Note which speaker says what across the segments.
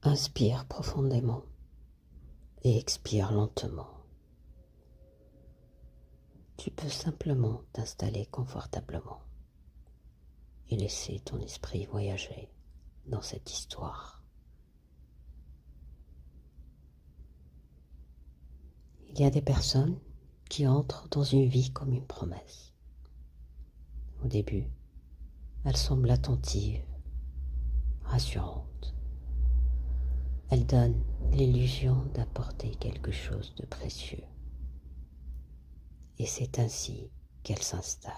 Speaker 1: Inspire profondément et expire lentement. Tu peux simplement t'installer confortablement et laisser ton esprit voyager dans cette histoire. Il y a des personnes qui entrent dans une vie comme une promesse. Au début, elles semblent attentives, rassurantes. Elles donnent l'illusion d'apporter quelque chose de précieux. Et c'est ainsi qu'elles s'installent,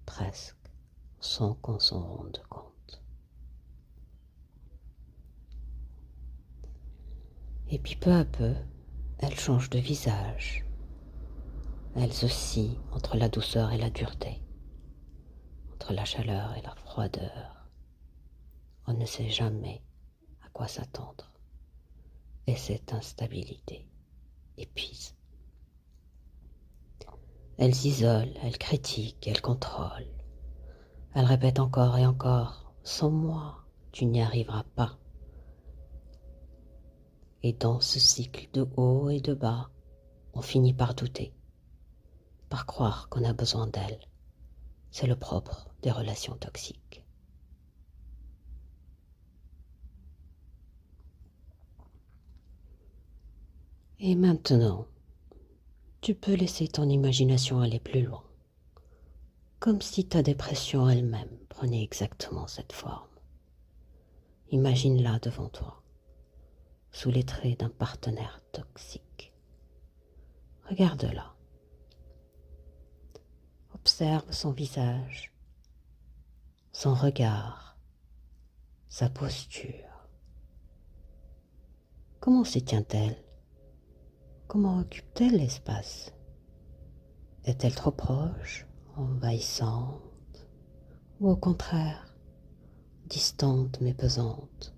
Speaker 1: presque sans qu'on s'en rende compte. Et puis peu à peu, elles changent de visage. Elles oscillent entre la douceur et la dureté, entre la chaleur et la froideur. On ne sait jamais à quoi s'attendre. Et cette instabilité épuise. Elles isolent, elles critiquent, elles contrôlent. Elles répètent encore et encore, « Sans moi, tu n'y arriveras pas. » Et dans ce cycle de haut et de bas, on finit par douter, par croire qu'on a besoin d'elles. C'est le propre des relations toxiques. Et maintenant, tu peux laisser ton imagination aller plus loin, comme si ta dépression elle-même prenait exactement cette forme. Imagine-la devant toi, sous les traits d'un partenaire toxique. Regarde-la. Observe son visage, son regard, sa posture. Comment s'y tient-elle? Comment occupe-t-elle l'espace? Est-elle trop proche, envahissante, ou au contraire, distante mais pesante?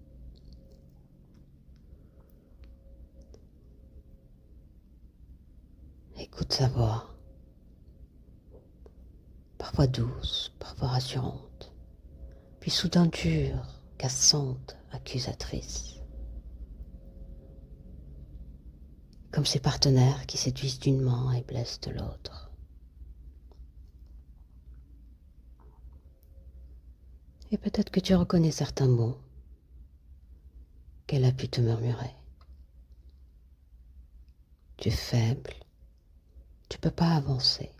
Speaker 1: Écoute sa voix, parfois douce, parfois rassurante, puis soudain dure, cassante, accusatrice. Comme ces partenaires qui séduisent d'une main et blessent de l'autre. Et peut-être que tu reconnais certains mots qu'elle a pu te murmurer. Tu es faible, tu ne peux pas avancer.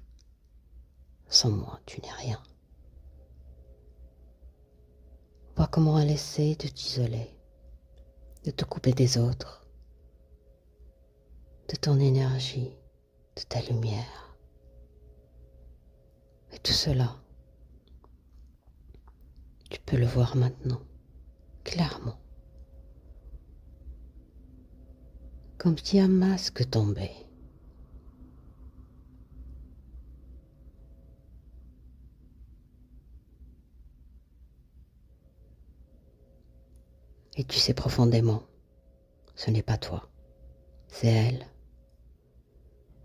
Speaker 1: Sans moi, tu n'es rien. Vois comment elle essaie de t'isoler, de te couper des autres, de ton énergie, de ta lumière. Et tout cela, tu peux le voir maintenant, clairement. Comme si un masque tombait. Et tu sais profondément, ce n'est pas toi, c'est elle,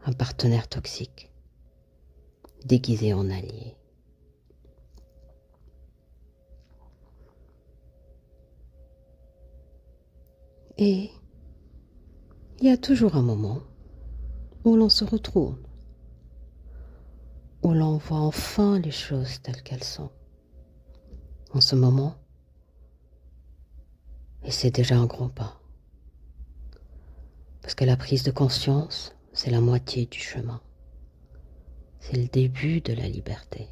Speaker 1: un partenaire toxique, déguisé en allié. Et il y a toujours un moment où l'on se retrouve, où l'on voit enfin les choses telles qu'elles sont. En ce moment, et c'est déjà un grand pas, parce que la prise de conscience, c'est la moitié du chemin. C'est le début de la liberté.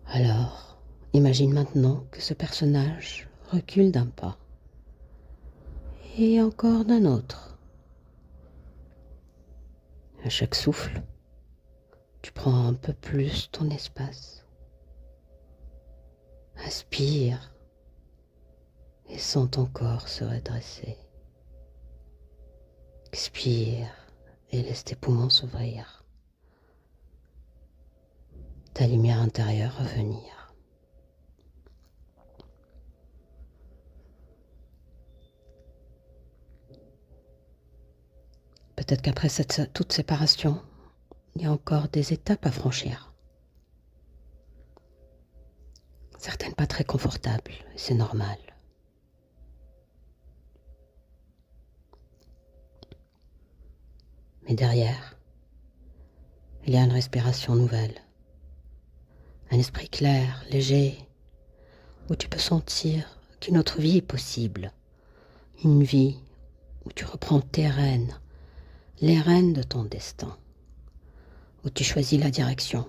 Speaker 1: Alors, imagine maintenant que ce personnage recule d'un pas, et encore d'un autre. À chaque souffle, tu prends un peu plus ton espace. Inspire et sens ton corps se redresser. Expire et laisse tes poumons s'ouvrir. Ta lumière intérieure revenir. Peut-être qu'après toute séparation, il y a encore des étapes à franchir. certaines pas très confortables, c'est normal. Mais derrière, il y a une respiration nouvelle, un esprit clair, léger, où tu peux sentir qu'une autre vie est possible, une vie où tu reprends tes rênes, les rênes de ton destin, où tu choisis la direction,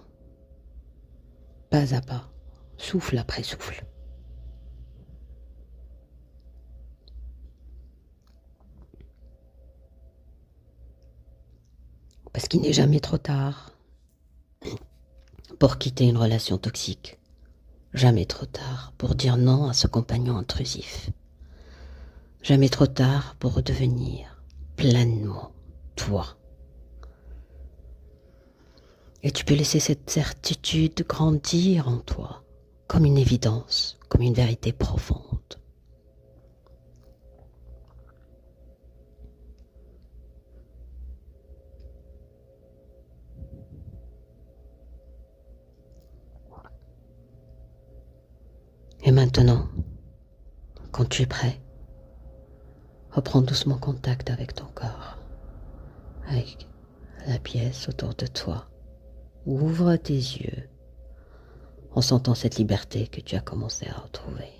Speaker 1: pas à pas, souffle après souffle. Parce qu'il n'est jamais trop tard pour quitter une relation toxique. Jamais trop tard pour dire non à ce compagnon intrusif. Jamais trop tard pour redevenir pleinement toi. Et tu peux laisser cette certitude grandir en toi, comme une évidence, comme une vérité profonde. Et maintenant, quand tu es prêt, reprends doucement contact avec ton corps, avec la pièce autour de toi. Ouvre tes yeux en sentant cette liberté que tu as commencé à retrouver.